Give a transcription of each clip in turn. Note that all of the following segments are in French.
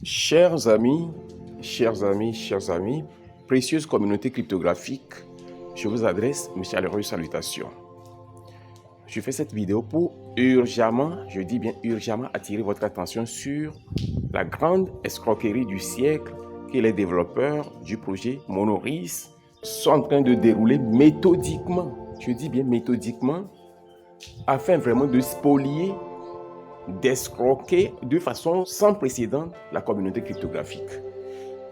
Chers amis, chers amis, précieuse communauté cryptographique, je vous adresse mes chaleureuses salutations. Je fais cette vidéo pour urgemment, je dis bien urgemment, attirer votre attention sur la grande escroquerie du siècle que les développeurs du projet Monoris sont en train de dérouler méthodiquement, je dis bien méthodiquement, afin vraiment de spolier, d'escroquer de façon sans précédent la communauté cryptographique.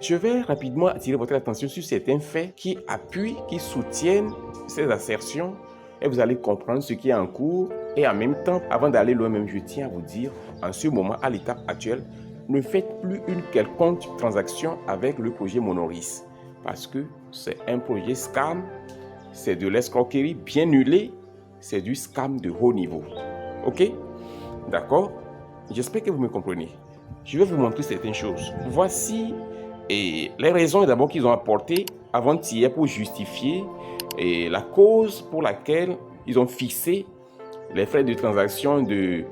Je vais rapidement attirer votre attention sur certains faits qui appuient, qui soutiennent ces assertions et vous allez comprendre ce qui est en cours. Et en même temps, avant d'aller loin même, je tiens à vous dire, en ce moment, à l'étape actuelle, ne faites plus une quelconque transaction avec le projet Monoris parce que c'est un projet scam, c'est de l'escroquerie bien huilée, c'est du scam de haut niveau. Ok? D'accord? J'espère que vous me comprenez. Je vais vous montrer certaines choses. Voici les raisons d'abord qu'ils ont apportées avant-hier pour justifier la cause pour laquelle ils ont fixé les frais de transaction de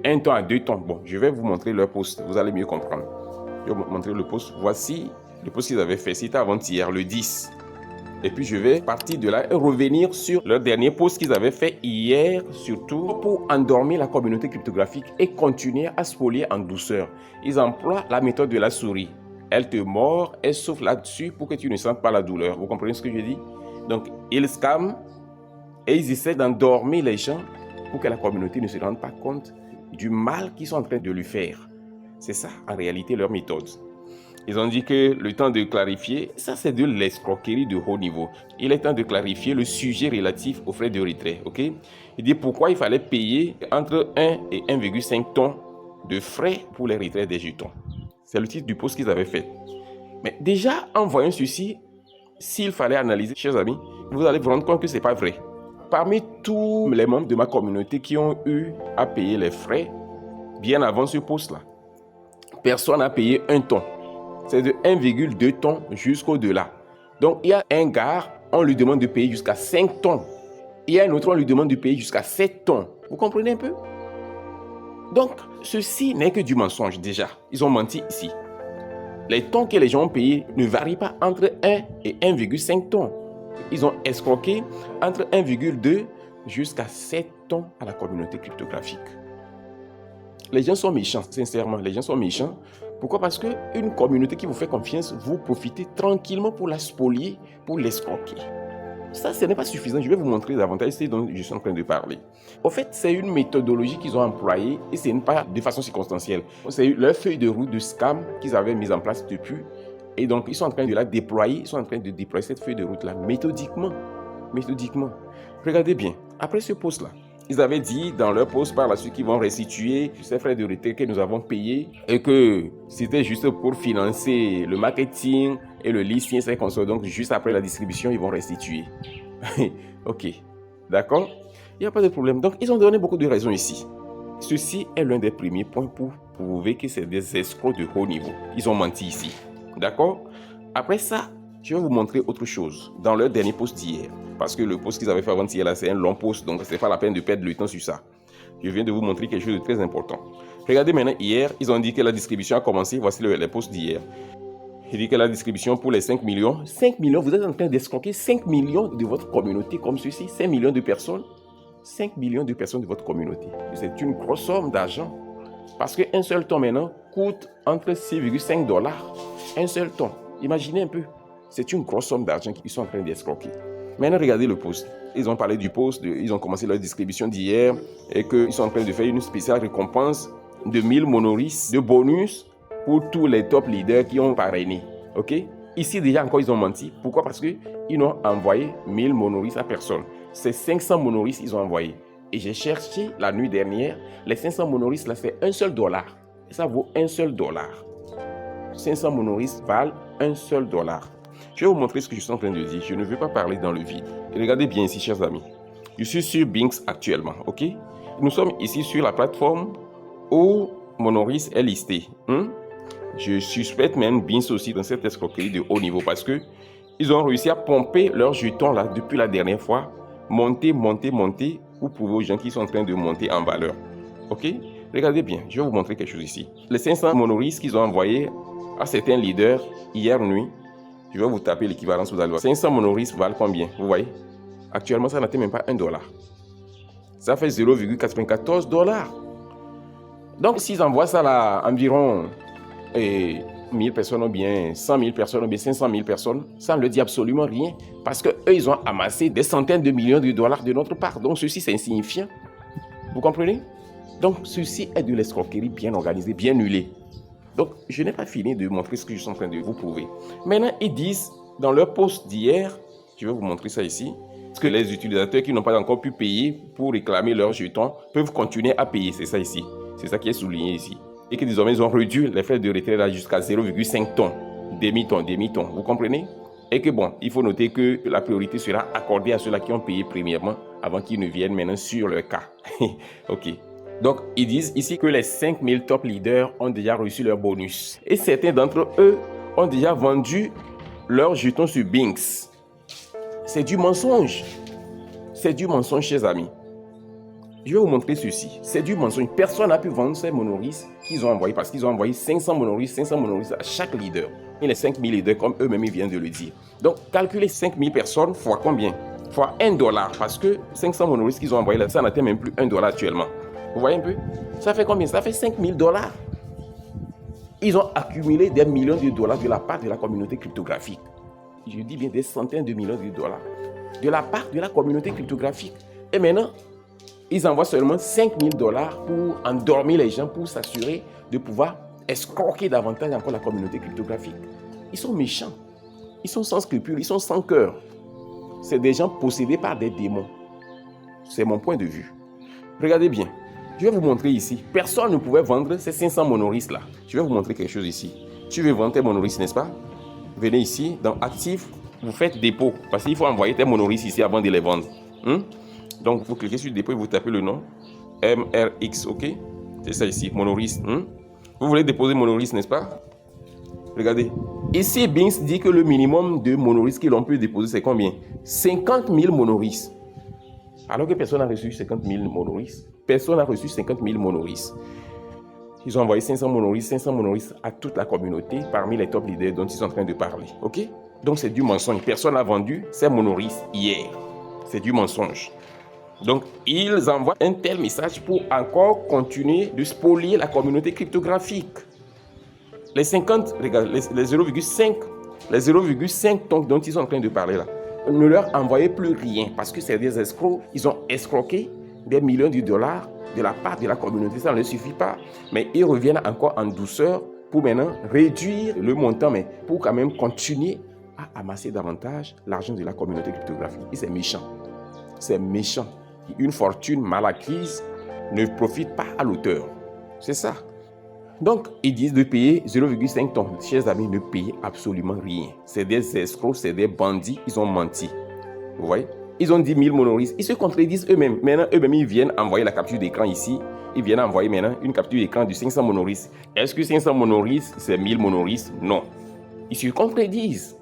1 ton à 2 tons. Bon, je vais vous montrer leur post, vous allez mieux comprendre. Je vais vous montrer le post. Voici le post qu'ils avaient fait. C'était avant-hier, le 10. Et puis je vais partir de là et revenir sur leur dernier post qu'ils avaient fait hier, surtout pour endormir la communauté cryptographique et continuer à spolier en douceur. Ils emploient la méthode de la souris. Elle te mord, elle souffle là-dessus pour que tu ne sentes pas la douleur. Vous comprenez ce que je dis? Donc ils scamment et ils essaient d'endormir les gens pour que la communauté ne se rende pas compte du mal qu'ils sont en train de lui faire. C'est ça en réalité leur méthode. Ils ont dit que le temps de clarifier, ça c'est de l'escroquerie de haut niveau. Il est temps de clarifier le sujet relatif aux frais de retrait. Ok? Il dit pourquoi il fallait payer entre 1 et 1,5 tonnes de frais pour les retraits des jetons. C'est le titre du post qu'ils avaient fait. Mais déjà, en voyant ceci, s'il fallait analyser, chers amis, vous allez vous rendre compte que ce n'est pas vrai. Parmi tous les membres de ma communauté qui ont eu à payer les frais, bien avant ce post-là, personne n'a payé 1 ton. C'est de 1,2 tonnes jusqu'au-delà. Donc, il y a un gars, on lui demande de payer jusqu'à 5 tonnes. Il y a un autre, on lui demande de payer jusqu'à 7 tonnes. Vous comprenez un peu? Donc, ceci n'est que du mensonge déjà. Ils ont menti ici. Les tonnes que les gens ont payés ne varient pas entre 1 et 1,5 tonnes. Ils ont escroqué entre 1,2 jusqu'à 7 tonnes à la communauté cryptographique. Les gens sont méchants, sincèrement, les gens sont méchants. Pourquoi? Parce qu'une communauté qui vous fait confiance, vous profitez tranquillement pour la spolier, pour l'escroquer. Ça, ce n'est pas suffisant. Je vais vous montrer davantage ce dont je suis en train de parler. En fait, c'est une méthodologie qu'ils ont employée et ce n'est pas de façon circonstancielle. C'est leur feuille de route de scam qu'ils avaient mise en place depuis. Et donc, ils sont en train de la déployer. Ils sont en train de déployer cette feuille de route-là méthodiquement. Méthodiquement. Regardez bien. Après ce post-là, ils avaient dit dans leur post par la suite qu'ils vont restituer ces frais de retrait que nous avons payés et que c'était juste pour financer le marketing et le listing, c'est qu'on soit donc juste après la distribution, ils vont restituer. Ok, d'accord? Il n'y a pas de problème. Donc, ils ont donné beaucoup de raisons ici. Ceci est l'un des premiers points pour prouver que c'est des escrocs de haut niveau. Ils ont menti ici. D'accord? Après ça, je vais vous montrer autre chose dans leur dernier post d'hier. Parce que le post qu'ils avaient fait avant-hier, là, c'est un long post, donc ce n'est pas la peine de perdre le temps sur ça. Je viens de vous montrer quelque chose de très important. Regardez maintenant, hier, ils ont dit que la distribution a commencé. Voici les posts d'hier. Il dit que la distribution pour les 5 millions. 5 millions, vous êtes en train d'escroquer 5 millions de votre communauté comme ceci. 5 millions de personnes. 5 millions de personnes de votre communauté. C'est une grosse somme d'argent. Parce qu'un seul ton maintenant coûte entre 6,5 $. Un seul ton. Imaginez un peu. C'est une grosse somme d'argent qu'ils sont en train d'escroquer. Maintenant, regardez le post. Ils ont parlé du post, ils ont commencé leur distribution d'hier et qu'ils sont en train de faire une spéciale récompense de 1000 Monoris de bonus pour tous les top leaders qui ont parrainé. Ok? Ici, déjà encore, ils ont menti. Pourquoi? Parce qu'ils n'ont envoyé 1000 Monoris à personne. C'est 500 Monoris qu'ils ont envoyé. Et j'ai cherché la nuit dernière, les 500 Monoris, là, c'est un seul dollar. Et ça vaut un seul dollar. 500 Monoris valent un seul dollar. Je vais vous montrer ce que je suis en train de dire. Je ne veux pas parler dans le vide. Et regardez bien ici, chers amis. Je suis sur Binx actuellement, ok? Nous sommes ici sur la plateforme où Monoris est listé. Je suspecte même Binx aussi dans cette escroquerie de haut niveau parce que ils ont réussi à pomper leurs jetons là depuis la dernière fois. Monter pour prouver aux gens qu'ils sont en train de monter en valeur. Ok? Regardez bien, je vais vous montrer quelque chose ici. Les 500 monorisques qu'ils ont envoyés à certains leaders hier nuit, je vais vous taper l'équivalence, vous allez voir. 500 monorisques valent combien? Vous voyez? Actuellement, ça n'atteint même pas $1. Ça fait 0,94 $. Donc, s'ils envoient ça à environ 1000 personnes ou bien 100 000 personnes ou bien 500 000 personnes, ça ne leur dit absolument rien parce qu'eux, ils ont amassé des centaines de millions de dollars de notre part. Donc, ceci, c'est insignifiant. Vous comprenez? Donc, ceci est de l'escroquerie bien organisée, bien huilée. Donc, je n'ai pas fini de montrer ce que je suis en train de vous prouver. Maintenant, ils disent dans leur post d'hier, je vais vous montrer ça ici, que les utilisateurs qui n'ont pas encore pu payer pour réclamer leurs jetons peuvent continuer à payer. C'est ça ici. C'est ça qui est souligné ici. Et que désormais, ils ont réduit les frais de retrait jusqu'à 0,5 tonnes. Demi-tonne. Vous comprenez? Et que bon, il faut noter que la priorité sera accordée à ceux-là qui ont payé premièrement avant qu'ils ne viennent maintenant sur leur cas. Ok. Donc, ils disent ici que les 5000 top leaders ont déjà reçu leur bonus. Et certains d'entre eux ont déjà vendu leurs jetons sur Binx. C'est du mensonge. C'est du mensonge, chers amis. Je vais vous montrer ceci. C'est du mensonge. Personne n'a pu vendre ces monorisques qu'ils ont envoyés parce qu'ils ont envoyé 500 monorisques à chaque leader. Et les 5000 leaders, comme eux-mêmes viennent de le dire. Donc, calculez 5000 personnes fois combien? Fois $1. Parce que 500 monorisques qu'ils ont envoyés là, ça n'atteint même plus $1 actuellement. Vous voyez un peu? Ça fait combien? Ça fait $5000. Ils ont accumulé des millions de dollars de la part de la communauté cryptographique. Je dis bien des centaines de millions de dollars de la part de la communauté cryptographique. Et maintenant, ils envoient seulement $5000 pour endormir les gens, pour s'assurer de pouvoir escroquer davantage encore la communauté cryptographique. Ils sont méchants. Ils sont sans scrupules. Ils sont sans cœur. C'est des gens possédés par des démons. C'est mon point de vue. Regardez bien. Je vais vous montrer ici. Personne ne pouvait vendre ces 500 monorisques là. Je vais vous montrer quelque chose ici. Tu veux vendre tes monorisques, n'est-ce pas? Venez ici, dans Actif, vous faites dépôt. Parce qu'il faut envoyer tes monorisques ici avant de les vendre. Donc, vous cliquez sur dépôt et vous tapez le nom. MRX, ok? C'est ça ici, monorisque. Vous voulez déposer monorisque, n'est-ce pas? Regardez. Ici, Binx dit que le minimum de monorisques que l'on peut déposer, c'est combien? 50 000 monorisques. Alors que personne n'a reçu 50 000 monorisques. Personne n'a reçu 50 000 monorisques. Ils ont envoyé 500 monorisques à toute la communauté parmi les top leaders dont ils sont en train de parler. Ok? Donc c'est du mensonge. Personne n'a vendu ces monorisques hier. C'est du mensonge. Donc ils envoient un tel message pour encore continuer de spolier la communauté cryptographique. Les 50, regarde, les 0,5 tonnes dont ils sont en train de parler là, ne leur envoyez plus rien parce que c'est des escrocs. Ils ont escroqué des millions de dollars de la part de la communauté. Ça ne leur suffit pas. Mais ils reviennent encore en douceur pour maintenant réduire le montant, mais pour quand même continuer à amasser davantage l'argent de la communauté cryptographique. Et c'est méchant. C'est méchant. Une fortune mal acquise ne profite pas à l'auteur. C'est ça. Donc, ils disent de payer 0,5 tonnes. Chers amis, ne payez absolument rien. C'est des escrocs, c'est des bandits. Ils ont menti. Vous voyez? Ils ont dit 1000 monorisques. Ils se contredisent eux-mêmes. Maintenant, eux-mêmes, ils viennent envoyer la capture d'écran ici. Ils viennent envoyer maintenant une capture d'écran du 500 monorisques. Est-ce que 500 monorisques, c'est 1000 monorisques? Non. Ils se contredisent.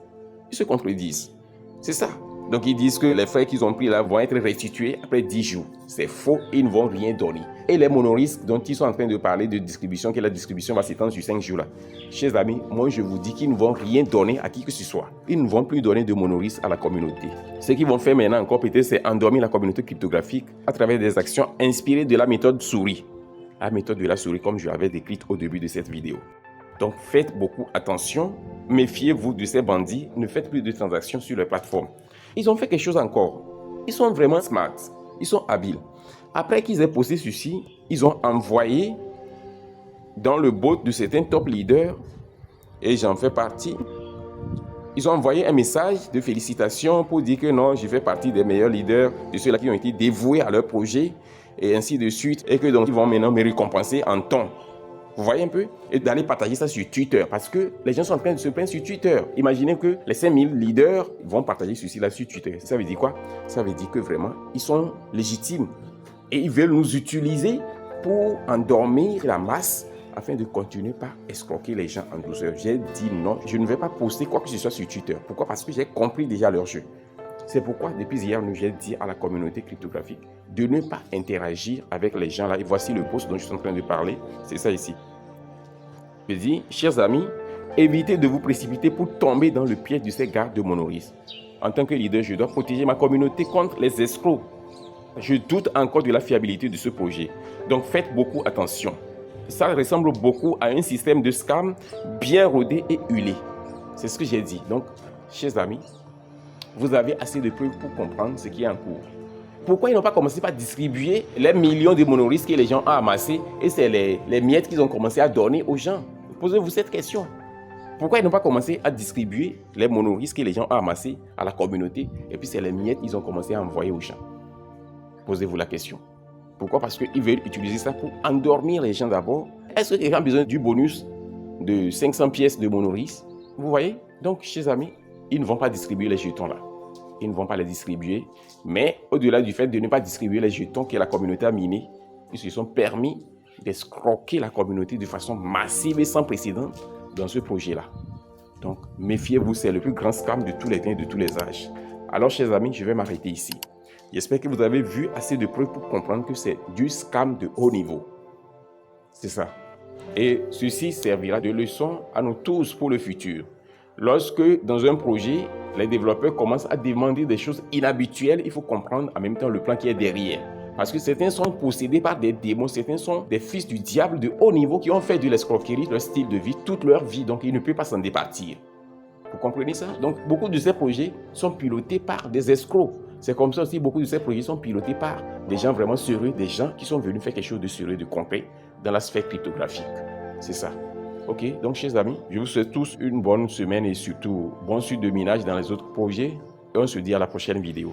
C'est ça. Donc, ils disent que les frais qu'ils ont pris là vont être restitués après 10 jours. C'est faux, ils ne vont rien donner. Et les monorisques dont ils sont en train de parler de distribution, que la distribution va s'étendre sur 5 jours là. Chers amis, moi je vous dis qu'ils ne vont rien donner à qui que ce soit. Ils ne vont plus donner de monorisques à la communauté. Ce qu'ils vont faire maintenant encore peut-être, c'est endormir la communauté cryptographique à travers des actions inspirées de la méthode souris. La méthode de la souris comme je l'avais décrite au début de cette vidéo. Donc faites beaucoup attention, méfiez-vous de ces bandits, ne faites plus de transactions sur leur plateforme. Ils ont fait quelque chose encore. Ils sont vraiment smart. Ils sont habiles. Après qu'ils aient posté ceci, ils ont envoyé dans le bot de certains top leaders, et j'en fais partie, ils ont envoyé un message de félicitations pour dire que non, je fais partie des meilleurs leaders, de ceux-là qui ont été dévoués à leur projet, et ainsi de suite, et que donc ils vont maintenant me récompenser en temps. Vous voyez un peu? Et d'aller partager ça sur Twitter. Parce que les gens sont en train de se plaindre sur Twitter. Imaginez que les 5000 leaders vont partager ceci là sur Twitter. Ça veut dire quoi? Ça veut dire que vraiment, ils sont légitimes. Et ils veulent nous utiliser pour endormir la masse afin de continuer par escroquer les gens en douceur. J'ai dit non, je ne vais pas poster quoi que ce soit sur Twitter. Pourquoi? Parce que j'ai compris déjà leur jeu. C'est pourquoi, depuis hier, j'ai dit à la communauté cryptographique de ne pas interagir avec les gens là. Et voici le post dont je suis en train de parler. C'est ça ici. Je dis, chers amis, évitez de vous précipiter pour tomber dans le piège de ces gardes de monorisme. En tant que leader, je dois protéger ma communauté contre les escrocs. Je doute encore de la fiabilité de ce projet. Donc faites beaucoup attention. Ça ressemble beaucoup à un système de scam bien rodé et huilé. C'est ce que j'ai dit. Donc, chers amis, vous avez assez de preuves pour comprendre ce qui est en cours. Pourquoi ils n'ont pas commencé par distribuer les millions de monoristes que les gens ont amassés et c'est les miettes qu'ils ont commencé à donner aux gens? Posez-vous cette question. Pourquoi ils n'ont pas commencé à distribuer les monoristes que les gens ont amassés à la communauté et puis c'est les miettes qu'ils ont commencé à envoyer aux gens? Posez-vous la question. Pourquoi? Parce qu'ils veulent utiliser ça pour endormir les gens d'abord. Est-ce que les gens ont besoin du bonus de 500 pièces de monoristes? Vous voyez? Donc, chers amis, ils ne vont pas distribuer les jetons là. Ils ne vont pas les distribuer. Mais au-delà du fait de ne pas distribuer les jetons que la communauté a minés, ils se sont permis d'escroquer la communauté de façon massive et sans précédent dans ce projet-là. Donc, méfiez-vous, c'est le plus grand scam de tous les temps et de tous les âges. Alors, chers amis, je vais m'arrêter ici. J'espère que vous avez vu assez de preuves pour comprendre que c'est du scam de haut niveau. C'est ça. Et ceci servira de leçon à nous tous pour le futur. Lorsque, dans un projet, les développeurs commencent à demander des choses inhabituelles, il faut comprendre en même temps le plan qui est derrière. Parce que certains sont possédés par des démons, certains sont des fils du diable de haut niveau qui ont fait de l'escroquerie leur style de vie toute leur vie, donc ils ne peuvent pas s'en départir. Vous comprenez ça? Donc, beaucoup de ces projets sont pilotés par des escrocs. C'est comme ça aussi, beaucoup de ces projets sont pilotés par des gens vraiment sérieux, des gens qui sont venus faire quelque chose de sérieux, de concret dans la sphère cryptographique. C'est ça. Ok, donc chers amis, je vous souhaite tous une bonne semaine et surtout bonne suite de minage dans les autres projets. Et on se dit à la prochaine vidéo.